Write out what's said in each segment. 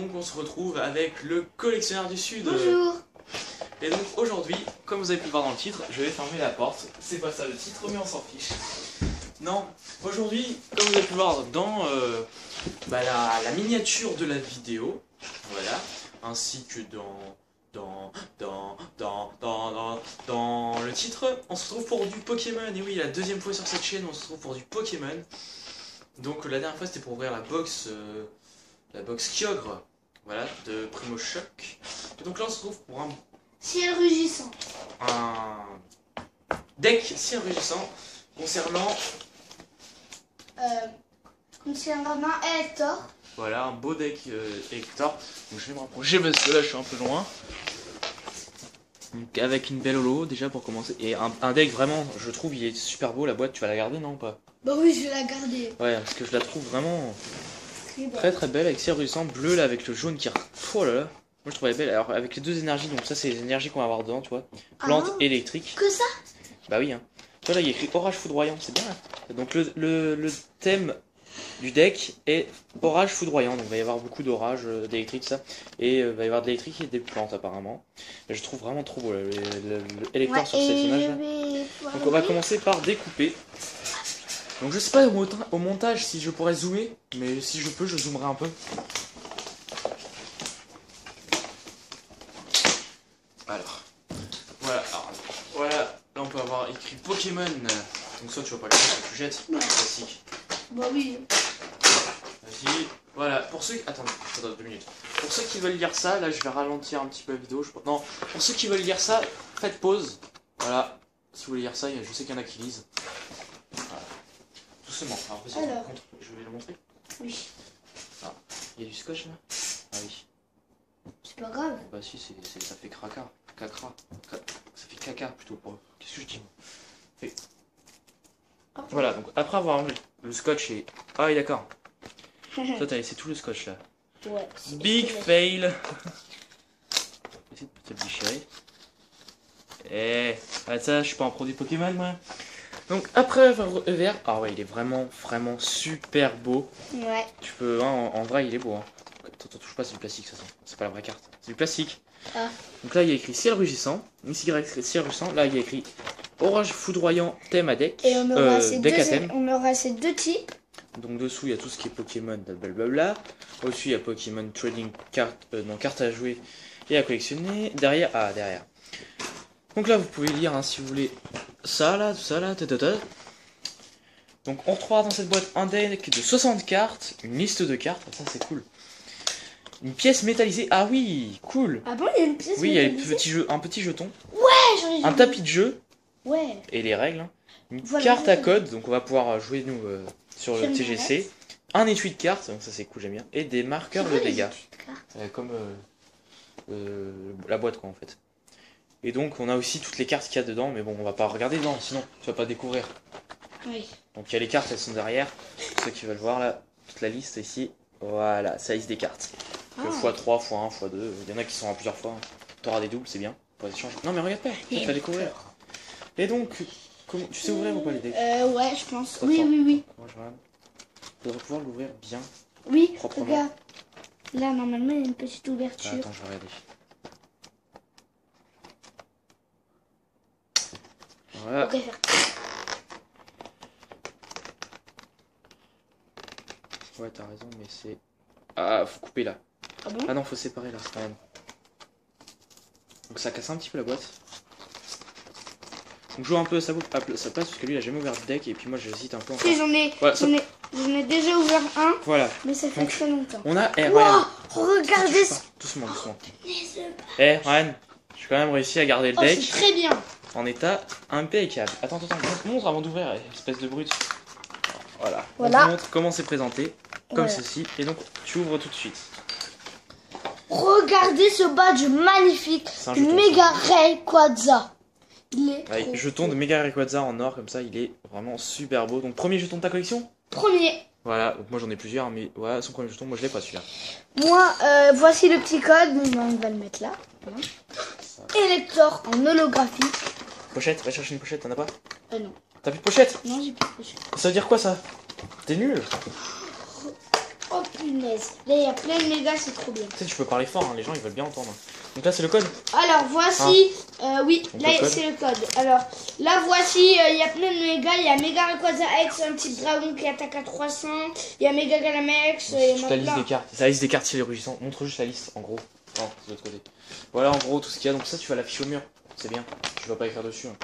donc on se retrouve avec le collectionneur du Sud. Bonjour. Et donc aujourd'hui, comme vous avez pu le voir dans le titre, je vais fermer la porte. C'est pas ça le titre, mais on s'en fiche. Non, aujourd'hui, comme vous avez pu le voir dans la miniature de la vidéo, voilà, ainsi que dans le titre, on se retrouve pour du Pokémon. Et oui, la deuxième fois sur cette chaîne, on se retrouve pour du Pokémon. Donc la dernière fois, c'était pour ouvrir la box Kyogre, voilà, de Primo Choc. Et donc là, on se retrouve pour un Ciel rugissant. deck ciel rugissant concernant Hector. voilà, un beau deck Hector. Donc je vais me rapprocher parce que là, je suis un peu loin. Donc avec une belle holo déjà pour commencer. Et un deck vraiment, je trouve, il est super beau. La boîte, tu vas la garder, non, ou pas? Bah oui, je vais la garder. Ouais, parce que je la trouve vraiment Très très belle avec ciel rugissant bleu là avec le jaune qui... Oh là là. Moi je trouve elle belle. Alors avec les deux énergies, donc ça c'est les énergies qu'on va avoir dedans, tu vois. Plante électrique. Que ça? Bah oui, hein. Tu vois là, il y a écrit orage foudroyant, c'est bien là. Donc le thème du deck est orage foudroyant. Donc il va y avoir beaucoup d'orage, d'électrique, ça. Et il va y avoir de l'électrique et des plantes apparemment. Et je trouve vraiment trop beau là, le Hector sur cette image là. Donc on va commencer par découper. Donc je sais pas au montage si je pourrais zoomer, mais si je peux, je zoomerai un peu. Alors, voilà, là on peut avoir écrit Pokémon. Donc soit tu vas pas le faire, soit tu jettes, classique. Bah oui. Vas-y, voilà, pour ceux... Attendez, 2 minutes. Pour ceux qui veulent lire ça, là je vais ralentir un petit peu la vidéo, je pense. Non, pour ceux qui veulent lire ça, faites pause. Voilà, si vous voulez lire ça, je sais qu'il y en a qui lisent. Voilà. Doucement, alors vas-y, je vais le montrer. Oui. Ah, il y a du scotch là? Ah oui. C'est pas grave. Bah si, ça fait cracra. Cacra. Ça fait caca plutôt. Qu'est-ce que je dis? Et... Voilà, donc après avoir enlevé le scotch et... Ah oui, d'accord. Toi t'as laissé tout le scotch là. Ouais. Big fail. Essaye de peut-être déchirer. Ça, je suis pas un produit Pokémon moi. Donc après avoir ouvert, ah ouais, il est vraiment super beau. Ouais. Tu peux, hein, en vrai il est beau. Hein. Attends, touche pas, c'est du plastique ça. C'est pas la vraie carte, c'est du plastique. Ah. Donc là il y a écrit ciel rugissant. Ici il y a écrit ciel rugissant. Là il y a écrit orage foudroyant thème à deck. Et on aura, on aura ces deux types. Donc dessous il y a tout ce qui est Pokémon, blablabla. Au-dessus il y a Pokémon Trading carte, carte à jouer et à collectionner. Derrière, derrière. Donc là vous pouvez lire hein, si vous voulez ça là, tout ça là, Donc on retrouvera dans cette boîte un deck de 60 cartes, une liste de cartes, ça c'est cool. Une pièce métallisée, ah oui, cool. Ah bon, il y a une pièce oui, il y a un petit jeton. Ouais, j'en ai un tapis de jeu. Ouais. Et les règles. Hein. Une carte à code, donc on va pouvoir jouer nous sur le TGC. Un étui de cartes, donc ça c'est cool, j'aime bien. Et des marqueurs de dégâts. Comme la boîte quoi en fait. Et donc on a aussi toutes les cartes qu'il y a dedans, mais bon on va pas regarder dedans, sinon tu vas pas découvrir. Oui. Donc il y a les cartes, elles sont derrière. Pour ceux qui veulent voir là, toute la liste ici. Voilà, ça liste des cartes. x3, x1, x2, il y en a qui sont à plusieurs fois. Hein. T'auras des doubles, c'est bien. Pour les échanges. Non mais regarde pas, tu vas découvrir. Et donc, comment, tu sais ouvrir ou pas les decks? Ouais, je pense. Oui. Tu devrais pouvoir l'ouvrir bien. Oui, proprement. Regarde. Là, normalement, il y a une petite ouverture. Attends, je vais regarder. Voilà. Ok, ouais, t'as raison, mais c'est... Ah, faut couper là. Ah bon? Ah non, faut séparer là, quand même. Donc ça casse un petit peu la boîte. Donc joue un peu à sa place parce que lui il a jamais ouvert de deck et puis moi j'hésite un peu encore. Si, j'en ai déjà ouvert un. Voilà. Mais ça fait très longtemps. On a... Wow, regardez ça. Doucement. Ryan, j'ai quand même réussi à garder le deck. C'est très bien. En état impeccable. Attends, montre avant d'ouvrir, espèce de brute. Voilà. On te montre comment c'est présenté. Comme ceci. Et donc tu ouvres tout de suite. Regardez ce badge magnifique. Méga Rayquaza. Il est trop jeton de Méga Rayquaza en or comme ça, il est vraiment super beau. Donc premier jeton de ta collection? Premier. Voilà, donc moi j'en ai plusieurs, mais voilà, son premier jeton, moi je l'ai pas celui-là. Moi, voici le petit code, on va le mettre là. Voilà. Hector en holographie. Pochette, va chercher une pochette, t'en as pas? Non. T'as plus de pochette? Non, j'ai plus de pochette. Ça veut dire quoi ça? T'es nul. Oh punaise. Là, il y a plein de mégas, c'est trop bien. Tu sais, tu peux parler fort, hein, les gens ils veulent bien entendre. Donc là, c'est le code. Alors, voici. Oui, Donc, là, le code. c'est le code. Alors, là, voici. Il y a plein de mégas. Il y a Méga Rayquaza X, un petit dragon qui attaque à 300. Il y a Méga Galamex. Il y en Toute a la liste plein. des cartes. C'est la liste des cartes chez les rugissants. Montre juste la liste, en gros. Non, c'est de l'autre côté. Voilà, en gros, tout ce qu'il y a. Donc ça, tu vas l'afficher au mur. C'est bien. Tu vas pas écrire dessus. Hein.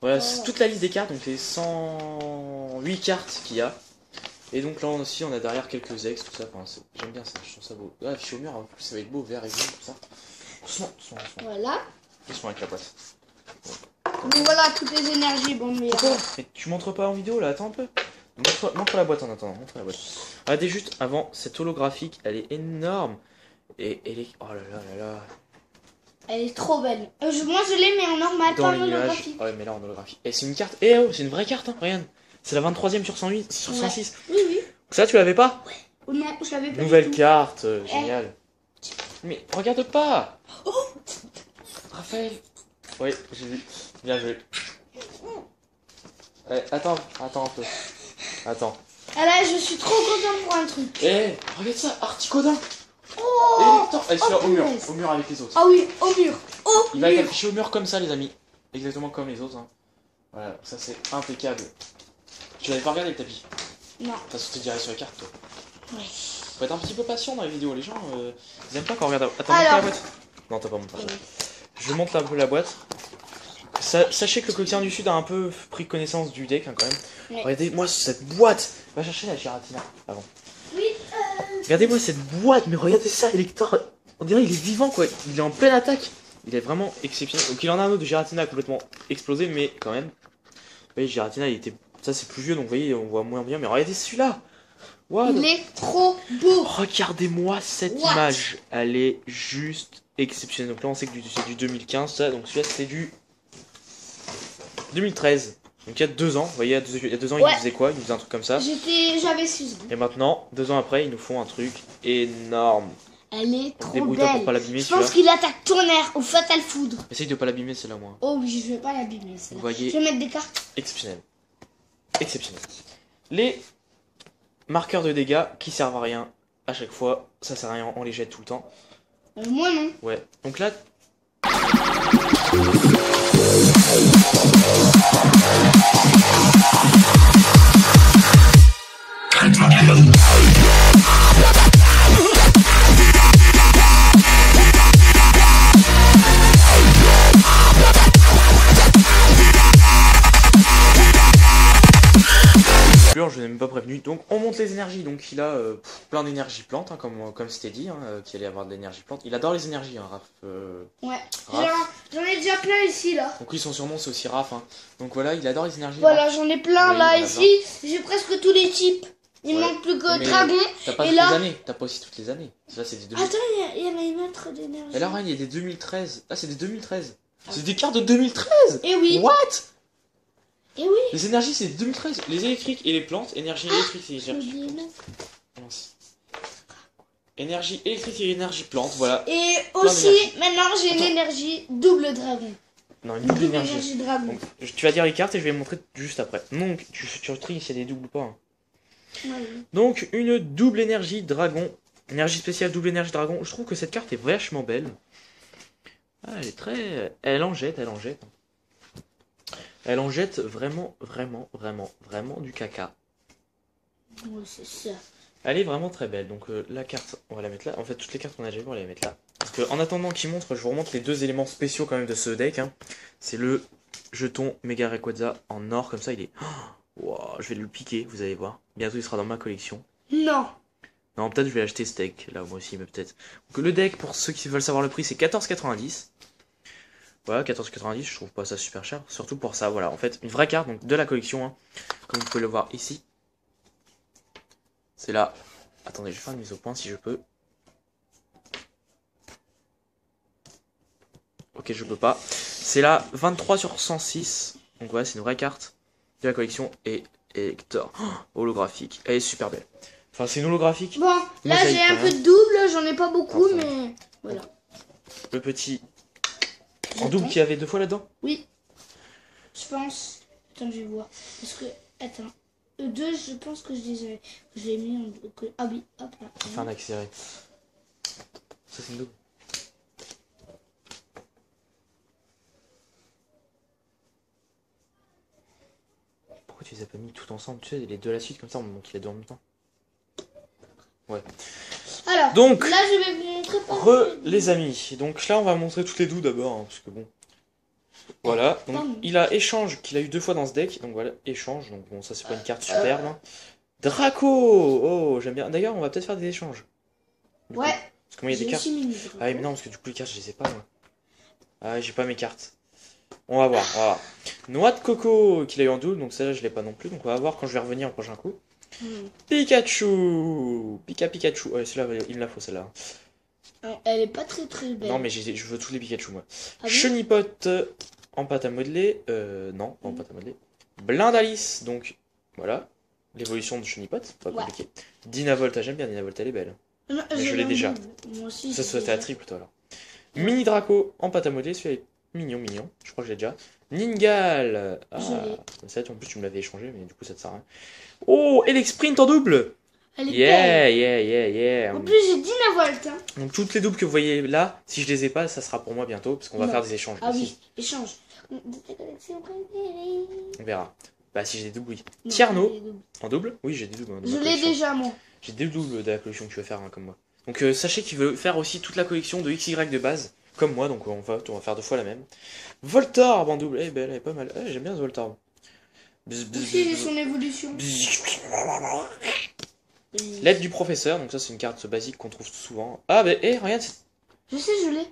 Voilà, c'est toute la liste des cartes. Donc les 108 cartes qu'il y a. Et donc là aussi, on a derrière quelques ex, tout ça. Enfin, j'aime bien ça, je trouve ça beau. Là, affiché au mur, en plus, ça va être beau, vert et jaune, tout ça. Doucement, doucement, doucement. Voilà. Doucement avec la boîte. Donc voilà, toutes les énergies. Bon, mais. Mais tu montres pas en vidéo là, attends un peu. Montre la boîte en attendant, montre la boîte. Regardez juste avant, cette holographique, elle est énorme. Et elle est. Oh là là là là. Elle est trop belle. Moi, je l'ai, mais en normal, Dans pas les en nuages. holographique. Ah ouais, mais là en holographique. Et c'est une carte. Eh oh, c'est une vraie carte, hein, regarde. C'est la 23ème sur 108, sur 106. Oui, oui. Ça, tu l'avais pas? Oh non, je l'avais pas. Nouvelle du tout. carte, génial. Mais regarde pas. Oh. Raphaël. Oui, j'ai vu. Bien joué. Ouais, attends un peu. Attends. Ah là, je suis trop contente pour un truc. Eh, regarde ça, Articodin. Oh. Et Lector. Eh, celui-là punaise. au mur avec les autres. Ah oui, au mur. Au Il va être mur. affiché au mur comme ça, les amis. Exactement comme les autres. Hein. Voilà, ça c'est impeccable. Tu l'avais pas regardé le tapis? Non. T'as sauté direct sur la carte, toi. Ouais. Faut être un petit peu patient dans les vidéos. Les gens, ils aiment pas quand on regarde. Attends, Alors. montre la boîte. Non, t'as pas montré ça. Je montre un peu la boîte. Sachez que le Coquillon du Sud a un peu pris connaissance du deck hein, quand même. Ouais. Regardez-moi cette boîte. Va chercher la Giratina avant. Oui. Regardez-moi cette boîte, mais regardez ça, Elector. On dirait il est vivant quoi. Il est en pleine attaque. Il est vraiment exceptionnel. Donc il en a un autre de Giratina complètement explosé, mais quand même. Vous voyez, Giratina, il était. Ça c'est plus vieux, donc vous voyez, on voit moins bien. Mais regardez celui-là. What? Il est trop beau. Regardez-moi cette What? image. Elle est juste exceptionnelle. Donc là, on sait que c'est du 2015, ça. Donc celui-là, c'était du 2013. Donc il y a 2 ans. Vous voyez, il y a 2 ans, Ouais. ils faisaient quoi? Ils faisaient un truc comme ça. J'avais 6 ans. Et maintenant, 2 ans après, ils nous font un truc énorme. Elle est trop Débrouille-toi pour belle. pas l'abîmer, Je pense celui-là. qu'il attaque tonnerre au fatal foudre. Essaye de pas l'abîmer, celle-là, moi. Oh oui, je vais pas l'abîmer. Vous voyez, Je vais mettre des cartes. exceptionnel. Exceptionnel. Les marqueurs de dégâts qui servent à rien à chaque fois. Ça sert à rien, on les jette tout le temps. Moi non. Ouais. Donc là, je n'ai même pas prévenu. Donc on monte les énergies. Donc il a plein d'énergie plante, hein, comme c'était dit, hein, qu'il allait avoir de l'énergie plante. Il adore les énergies, hein, Raph. Ouais. Raph. J'en ai déjà plein ici là. Donc lui son surnom c'est aussi Raph. Hein. Donc voilà, il adore les énergies. Voilà, Raph. j'en ai plein Oui, là il y en a ici. J'ai presque tous les types. Il Ouais. manque plus que Mais dragon. T'as pas Et toutes là- les années. T'as pas aussi toutes les années. Là c'est des 2000. Attends, il y en a une autre d'énergie. Et là regarde, il y a des 2013. Ah c'est des 2013. C'est des cartes de 2013. Et oui. What? Et oui. Les énergies c'est 2013. Les électriques et les plantes. Énergie électrique et énergie plante. Mince. Énergie électrique et énergie plante. Voilà. Et d'énergie. aussi, maintenant j'ai une Attends. énergie double dragon. Non, une double Double énergie. énergie dragon. Donc, tu vas dire les cartes et je vais les montrer juste après. Donc, tu tries s'il y a des doubles ou pas. Hein. Ouais. Donc, une double énergie dragon. Énergie spéciale, double énergie dragon. Je trouve que cette carte est vachement belle. Ah, elle est très... Elle en jette, elle en jette. Elle en jette vraiment, vraiment, vraiment, vraiment du caca. Ouais, c'est ça. Elle est vraiment très belle. Donc, la carte, on va la mettre là. En fait, toutes les cartes qu'on a déjà vues, on va les mettre là. Parce que, en attendant qu'il montre, je vous remontre les 2 éléments spéciaux quand même de ce deck. Hein. C'est le jeton Méga Rayquaza en or, comme ça, il est... Oh, wow, je vais le piquer, vous allez voir. Bientôt, il sera dans ma collection. Non. Non, peut-être je vais acheter ce deck, là, moi aussi, mais peut-être. Donc, le deck, pour ceux qui veulent savoir le prix, c'est 14,90. Voilà, 14,90, je trouve pas ça super cher. Surtout pour ça, voilà. En fait, une vraie carte, donc de la collection, hein, comme vous pouvez le voir ici. C'est là. Attendez, je vais faire une mise au point si je peux. Ok, je peux pas. C'est là 23 sur 106. Donc voilà, c'est une vraie carte de la collection. Et Hector, holographique. Elle est super belle. Enfin, c'est une holographique. Bon, là Mosaïque, j'ai un hein. peu de double, j'en ai pas beaucoup, Enfin. mais voilà. Le petit en Jeton. double qu'il y avait 2 fois là-dedans. Oui. Je pense. Attends, je vais voir. Parce que. Attends. 2, je pense que je l'ai mis en... Ah oui, hop là. Enfin, accéléré. Ça, c'est une double. Pourquoi tu les as pas mis tout ensemble? Tu sais, les deux à la suite, comme ça, on montre les deux en même temps. Ouais. Alors, donc, là, je vais vous montrer... les amis. Donc là, on va montrer toutes les doubles d'abord, hein, parce que bon... Voilà, donc il a échange qu'il a eu 2 fois dans ce deck, donc voilà, échange, donc bon, ça c'est pas une carte superbe. Hein. Draco! Oh, j'aime bien. D'ailleurs, on va peut-être faire des échanges. Ouais. Parce que moi, il y a des cartes. Ah oui, mais non, parce que du coup, les cartes, je les ai pas, moi. Ah, j'ai pas mes cartes. On va voir, on va voir. Noix de coco qu'il a eu en double, donc celle-là, je l'ai pas non plus, donc on va voir quand je vais revenir au prochain coup. Pikachu! Pikachu. Ouais, celle-là, il me la faut, celle-là. Elle est pas très très belle. Non, mais je veux tous les Pikachu, moi. Ah, Chenipot en pâte à modeler. Non, pas en pâte à modeler. Blindalis, donc voilà. L'évolution de Chenipot, pas compliqué. Dinavolt, j'aime bien Dinavolt, elle est belle. Non, je l'ai déjà. Moi aussi. Ça, c'était à triple, toi, alors. Mini Draco en pâte à modeler, celui-là est mignon, mignon. Je crois que j'ai déjà. Ningal. Ah, ça, en plus, tu me l'avais échangé, mais du coup, ça te sert à rien. Oh, Elexprint en double! Elle est Yeah, belle. yeah. En plus, j'ai Dinavolt. Hein. Donc, toutes les doubles que vous voyez là, si je les ai pas, ça sera pour moi bientôt, parce qu'on va faire des échanges. Ah aussi. oui, échange. On verra. Bah, si j'ai des doubles, oui. Tierno en double? Oui, j'ai des doubles. Je l'ai déjà, moi. J'ai des doubles de la collection que tu veux faire, hein, comme moi. Donc, sachez qu'il veut faire aussi toute la collection de XY de base, comme moi, donc on va faire 2 fois la même. Voltorb en double. Eh ben, elle est pas mal. J'aime bien ce Voltorb. Aussi, son évolution. L'aide du professeur, donc ça c'est une carte basique qu'on trouve souvent. Ah bah regarde. Je sais, je l'ai.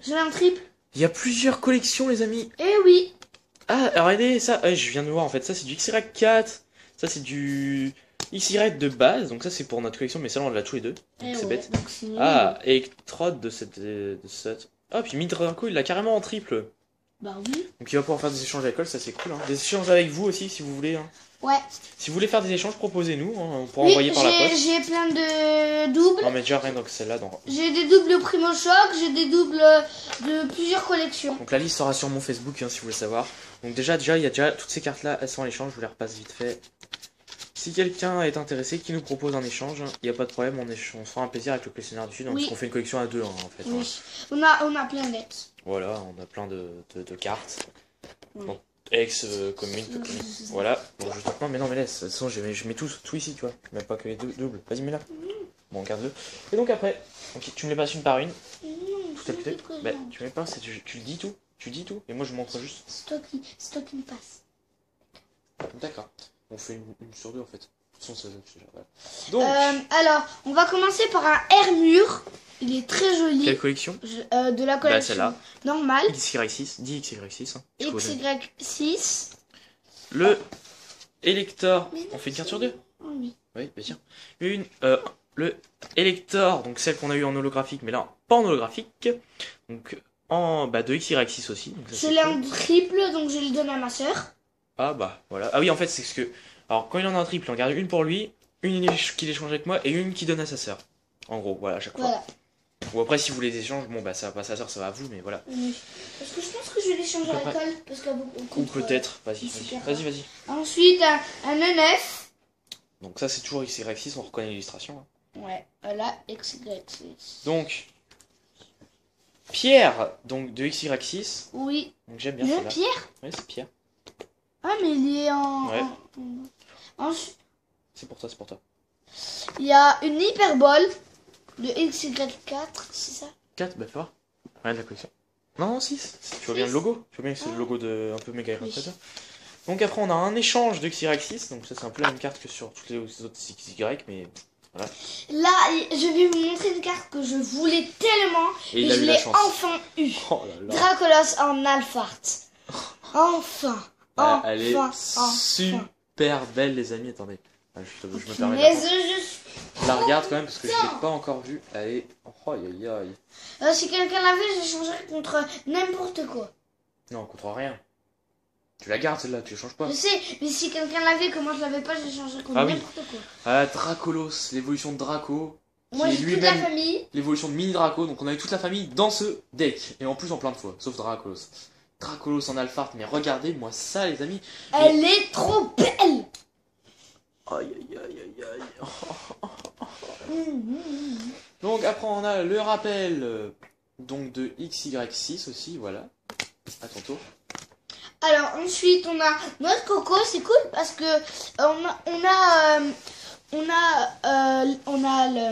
J'ai un triple. Il y a plusieurs collections les amis. Eh oui. Ah regardez ça, je viens de voir en fait, ça c'est du XY4, ça c'est du XY de base, donc ça c'est pour notre collection mais ça on l'a tous les deux, donc c'est bête. Ah, Electrode de cette... Ah puis Midraco il l'a carrément en triple. Bah oui. Donc il va pouvoir faire des échanges avec elle, ça c'est cool. Hein. Des échanges avec vous aussi si vous voulez. Hein. Ouais. Si vous voulez faire des échanges, proposez-nous, hein, on pourra envoyer par la poste. J'ai plein de doubles. Non mais déjà rien donc celle-là. J'ai des doubles Primo Choc, j'ai des doubles de plusieurs collections. Donc la liste sera sur mon Facebook hein, si vous voulez savoir. Donc déjà il y a déjà toutes ces cartes là, elles sont en échange, je vous les repasse vite fait. Si quelqu'un est intéressé, qui nous propose un échange, il n'y a pas de problème, on fera un plaisir avec le collectionneur du Sud, parce qu'on fait une collection à 2 hein, en fait. Oui. Hein. On a plein d'ex. Voilà, on a plein de cartes. Oui. Donc, ex, commune, voilà. Bon, mais non, mais laisse, de toute façon, je mets tout ici, tu vois. Même pas que les doubles. Vas-y, mets là. Bon, on garde-le. Et donc après, tu me les passes une par une. Tout à côté. Bah, tu mets pas, tu le dis tout. Tu dis tout. Et moi, je montre juste. C'est toi qui me passe. D'accord. On fait une sur 2 en fait. De toute façon, voilà. Donc, alors, on va commencer par un Hermure. Il est très joli. Quelle collection de la collection celle-là. normale. XY6, dis XY6. Hein, XY6. Le Elector. On fait une carte sur 2 Oui. Oui, bien sûr. Le Elector, donc celle qu'on a eu en holographique, mais là, pas en holographique. Donc, de XY6 aussi. Je l'ai en triple, donc je le donne à ma soeur. Ah bah, voilà. Ah oui, en fait, c'est ce que... Alors, quand il en a un triple, on garde une pour lui, une qu'il échange avec moi, et une qu'il donne à sa soeur. En gros, voilà, à chaque fois. Ou après, si vous les échangez, bon, bah, ça va pas à sa soeur, ça va à vous, mais voilà. Oui. Parce que je pense que je vais l'échanger à l'école. Parce ou peut-être, vas-y. Ensuite, un NF. Donc ça, c'est toujours XY6, on reconnaît l'illustration. Hein. Ouais, là, XY6. Donc, Pierre, donc de XY6. Oui. Donc j'aime bien celle-là. Pierre? Oui, c'est Pierre. Ah, mais il est en... Ouais. C'est pour toi, c'est pour toi. Il y a une hyperbole de XY4, c'est ça? 4, bah fais voir. Regarde la collection. Non, 6. Tu vois bien le logo? Tu vois bien que c'est le logo de un peu méga Hero Trader. Donc après, on a un échange de XY6. Donc ça, c'est un peu la même carte que sur toutes les autres XY, mais voilà. Là, je vais vous montrer une carte que je voulais tellement. Et je l'ai enfin eu. Oh là là. Dracolos en Alphart. Enfin. Elle est super belle, les amis. Attendez. Je me permets mais je la regarde quand même parce que je l'ai pas encore vue. Elle est... Oh, aïe, aïe. Si quelqu'un l'avait, j'échangerais contre n'importe quoi. Non, contre rien. Tu la gardes celle-là, tu ne changes pas. Je sais, mais si quelqu'un l'avait, que moi je l'avais pas, j'échangerais contre n'importe quoi. Ah, Dracolos, l'évolution de Draco. Moi j'ai toute la famille. L'évolution de Mini Draco, donc on a eu toute la famille dans ce deck. Et en plus en plein de fois, sauf Dracolos. Dracolos en Alphart, mais regardez-moi ça les amis. Elle est trop belle. Aïe aïe aïe aïe aïe. Donc après on a le rappel donc de XY6 aussi, voilà. À ton tour. Alors ensuite on a notre coco, c'est cool parce que on a le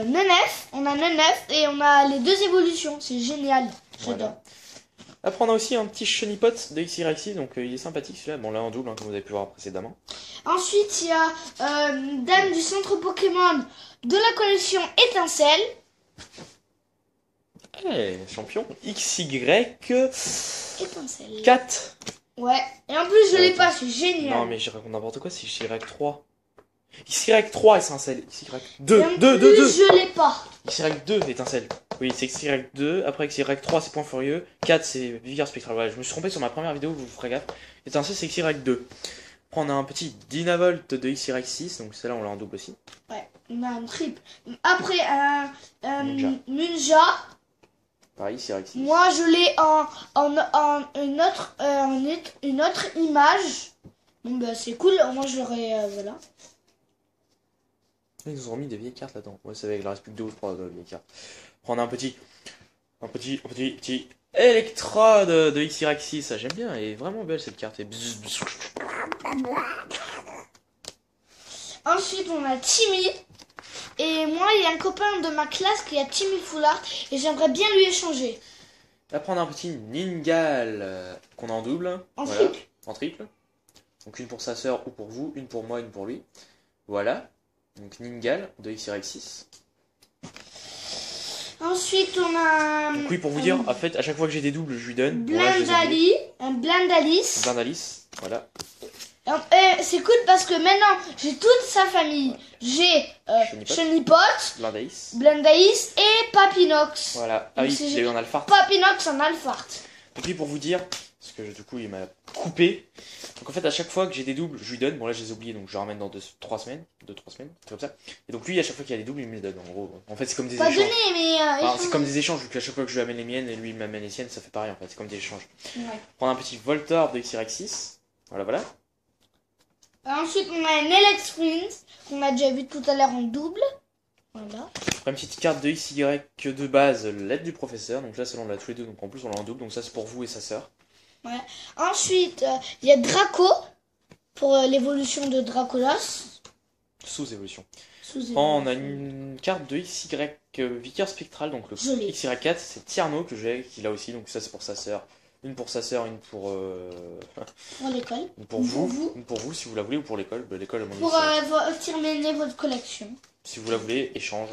Nenef, et on a les deux évolutions, c'est génial, j'adore. Voilà. Après on a aussi un petit Chenipot de XY6, donc il est sympathique celui-là, bon là en double comme vous avez pu voir précédemment. Ensuite il y a Dame du centre Pokémon de la collection Étincelle. Eh, champion XY4. Étincelle. Ouais, et en plus je l'ai pas, c'est génial. Non mais je raconte n'importe quoi, c'est XY3. XY3 étincelle. XY2. 2. Je l'ai pas. XY2 étincelle. Oui, c'est XY2. Après XY3 c'est Point Furieux. 4 c'est Vigueur Spectral. Voilà, je me suis trompé sur ma première vidéo, vous ferez gaffe. Étincelle c'est XY2. Après on a un petit Dynavolt de XY6. Donc celle-là on l'a en double aussi. Ouais, on a un triple. Après un Munja. Pareil, XY6. Moi je l'ai en une autre image. Bon bah c'est cool, moi je l'aurais voilà. Ils nous ont mis des vieilles cartes là-dedans. Ouais, c'est avec, il en reste plus que 2 ou 3 vieilles cartes. Après on a un petit Electrode de XY6. Ça j'aime bien, elle est vraiment belle cette carte. Et ensuite on a Timmy. Et moi, il y a un copain de ma classe qui a Timmy Foulard et j'aimerais bien lui échanger. Après, on a un petit Ningal qu'on a en double. En voilà, triple. En triple. Donc une pour sa sœur ou pour vous, une pour moi, une pour lui. Voilà. Donc Ningal de XY6. Ensuite, on a... Donc oui, pour vous dire, en fait, à chaque fois que j'ai des doubles, je lui donne. Un Blindalis. Blindalis, voilà. C'est cool parce que maintenant, j'ai toute sa famille. J'ai Chenipot, Blindalis et Papinox. Voilà. Ah oui, il a eu un Alphard. Papinox en Alphard. Donc oui, pour vous dire, parce que du coup, il m'a coupé. Donc en fait, à chaque fois que j'ai des doubles, je lui donne. Bon là, je les ai oubliés, donc je les ramène dans 2-3 semaines. 2-3 semaines, c'est comme ça. Et donc lui, à chaque fois qu'il y a des doubles, il me les donne. En gros, en fait, c'est comme des échanges. Pas donné, mais... Enfin, c'est comme des échanges, vu qu'à chaque fois que je lui amène les miennes et lui il m'amène les siennes, ça fait pareil en fait, c'est comme des échanges. Ouais. Prendre un petit Voltor de XY6. Voilà, voilà. Ensuite, on a un Electrins qu'on a déjà vu tout à l'heure en double. Voilà. Après, une petite carte de XY de base, l'aide du professeur. Donc là, selon on l'a tous les deux, donc en plus on l'a en double. Donc ça, c'est pour vous et sa sœur. Ouais. Ensuite, il y a Draco pour l'évolution de Dracolos. Sous-évolution. On a une carte de XY Vicaire Spectral. Donc le XY4, c'est Tierno que j'ai, qu'il a aussi. Donc ça, c'est pour sa sœur. Une pour sa sœur, une pour... pour l'école. Une pour vous. Une pour vous, si vous la voulez, ou pour l'école. L'école, à mon avis, pour terminer votre collection. Si vous la voulez, échange.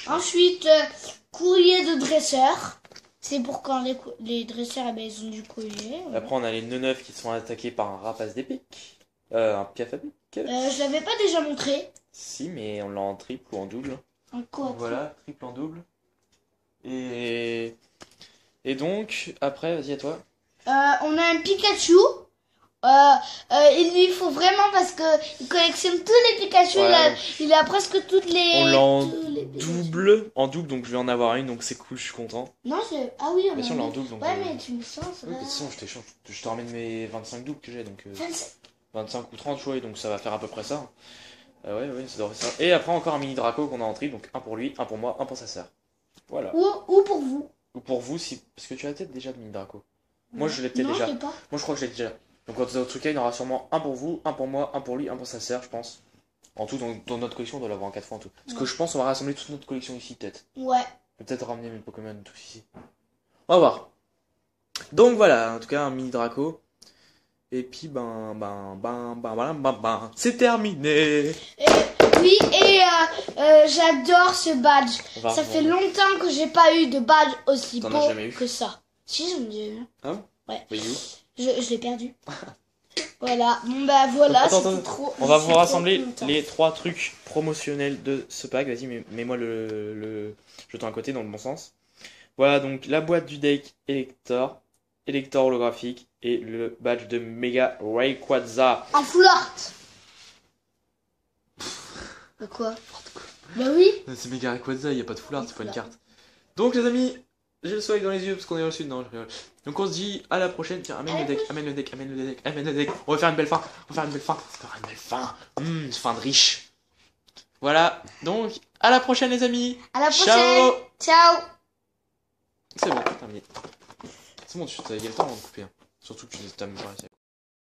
Ensuite, courrier de dresseur. C'est pour quand les dresseurs, eh ben, ils ont du courrier. Ouais. Après, on a les neufs qui sont attaqués par un rapace d'épic. Un piaf à pic. Je l'avais pas déjà montré. Si, mais on l'a en triple ou en double. En quoi? Voilà, triple en double. Et donc, après, vas-y à toi. On a un Pikachu. Il lui faut vraiment parce que il collectionne tous les Pikachu. Ouais, il a presque toutes les. On l'a en double. En double, donc je vais en avoir une, donc c'est cool, je suis content. Non, c'est. Ah oui, on l'a en double. Donc ouais, mais tu me sens. Oui, de toute façon, je te ramène mes 25 doubles que j'ai, donc. 25 ou 30 choix, donc ça va faire à peu près ça. Ouais, ça devrait faire ça. Et après, encore un mini Draco qu'on a en triple, donc un pour lui, un pour moi, un pour sa sœur. Voilà. Ou pour vous. Ou pour vous, si. Parce que tu as peut-être déjà de mini Draco. Moi, je l'ai peut-être déjà. Je l'ai pas. Moi, je crois que je l'ai déjà. Donc, dans notre cas, il y en aura sûrement un pour vous, un pour moi, un pour lui, un pour sa sœur, je pense. En tout, dans notre collection, on doit l'avoir en 4 fois en tout. Parce que je pense qu'on va rassembler toute notre collection ici, peut-être. Ouais. Je vais peut-être ramener mes Pokémon tous ici. On va voir. Donc, voilà, en tout cas, un mini Draco. Et puis, c'est terminé. Oui, et j'adore ce badge. Ça fait longtemps que j'ai pas eu de badge aussi beau que ça. Si, je me dis. Ah bon? Ouais. Oui, je l'ai perdu. Voilà. Bon, bah voilà. Attends. On va vous rassembler les 3 trucs promotionnels de ce pack. Vas-y, mets-moi le jeton à côté dans le bon sens. Voilà, donc la boîte du deck Elector holographique et le badge de Mega Rayquaza. En full art. De quoi? Bah oui. C'est Mega Rayquaza, il n'y a pas de full art, c'est pas une carte. Donc les amis, j'ai le soleil dans les yeux parce qu'on est reçu. Non, je rigole. Donc on se dit à la prochaine. Tiens, amène le deck. On va faire une belle fin. Une fin de riche. Voilà, donc à la prochaine les amis. À la Ciao. prochaine. Ciao. C'est bon, terminé. C'est bon, il y a le temps de couper. Hein. Surtout que tu t'as même pas réussi à couper.